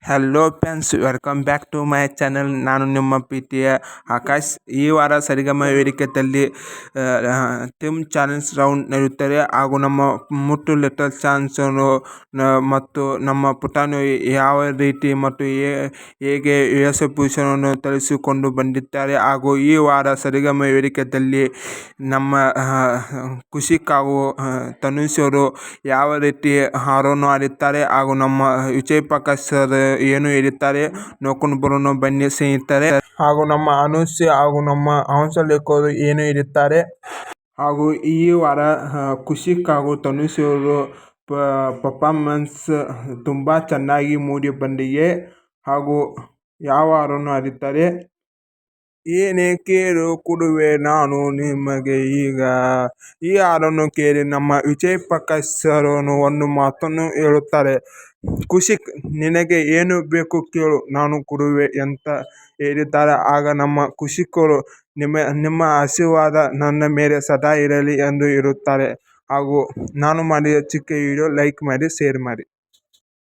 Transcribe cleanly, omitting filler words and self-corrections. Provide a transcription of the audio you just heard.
Hello friends, welcome back to my channel. ನಾನು ನಿಮ್ಮ ಪ್ರೀತಿಯ ಆಕಾಶ್. ಈ ವಾರ ಸರಿಗಮ ವೇದಿಕೆಯಲ್ಲಿ ಟೀಮ್ ಚಾಲೆಂಜ್ ರೌಂಡ್ ನಡೆಯುತ್ತದೆ ಹಾಗೂ ನಮ್ಮ ಮುತ್ತು ಲಿಟಲ್ ಚಾನ್ಸನು ಮತ್ತು ನಮ್ಮ ಪುಟಾಣಿ ಯಾವ ರೀತಿ ಮತ್ತು ಹೇಗೆ ವೇಷಭೂಷಣವನ್ನು ತರಿಸಿಕೊಂಡು ಬಂದಿದ್ದಾರೆ ಹಾಗೂ ಈ ವಾರ ಸರಿಗಮ ವೇದಿಕೆಯಲ್ಲಿ ನಮ್ಮ ಕುಶಿಕ್ ಹಾಗೂ ತನುಷರು ಯಾವ ರೀತಿ ಹಾಡನ್ನು ಹಾಡುತ್ತಾರೆ ಹಾಗೂ ನಮ್ಮ ವಿಜಯ್ ಪ್ರಕಾಶ್ ಸರ್ ಏನು ಹೇಳಿದ್ದಾರೆ ನೋಡ್ಕೊಂಡು ಬರೋಣ ಬನ್ನಿ ಸ್ನೇಹಿತರೆ. ಹಾಗೂ ನಮ್ಮ ಅನುಷ್ ಹಾಗೂ ನಮ್ಮ ಹಂಸಲೇಖರು ಏನು ಹೇಳಿದ್ದಾರೆ ಹಾಗೂ ಈ ವಾರ ಕುಶಿಕ್ ಹಾಗೂ ತನುಷರು ಪರ್ಫಾರ್ಮೆನ್ಸ್ ತುಂಬ ಚೆನ್ನಾಗಿ ಮೂಡಿ ಬಂದಿದೆ ಹಾಗೂ ಯಾವ ಹಾಡನ್ನು ಹಾಡಿದ್ದಾರೆ. ಏನೇ ಕೇಳು ಕೊಡುವೆ ನಾನು ನಿಮಗೆ ಈಗ, ಈ ಹಾಡನ್ನು ಕೇಳಿ ನಮ್ಮ ವಿಜಯ್ ಪ್ರಕಾಶ್ ಸರ್ ಒಂದು ಮಾತನ್ನು ಹೇಳುತ್ತಾರೆ. ಕುಶಿಕ್, ನಿನಗೆ ಏನು ಬೇಕು ಕೇಳು ನಾನು ಕೊಡುವೆ ಅಂತ ಹೇಳಿದ್ದಾರೆ. ಆಗ ನಮ್ಮ ಕುಶಿಕರು ನಿಮ್ಮ ಆಶೀರ್ವಾದ ನನ್ನ ಮೇಲೆ ಸದಾ ಇರಲಿ ಎಂದು ಹೇಳುತ್ತಾರೆ. ಹಾಗೂ ನಾನು ಮಾಡಿದ ಚಿಕ್ಕ ವಿಡಿಯೋ ಲೈಕ್ ಮಾಡಿ, ಶೇರ್ ಮಾಡಿ.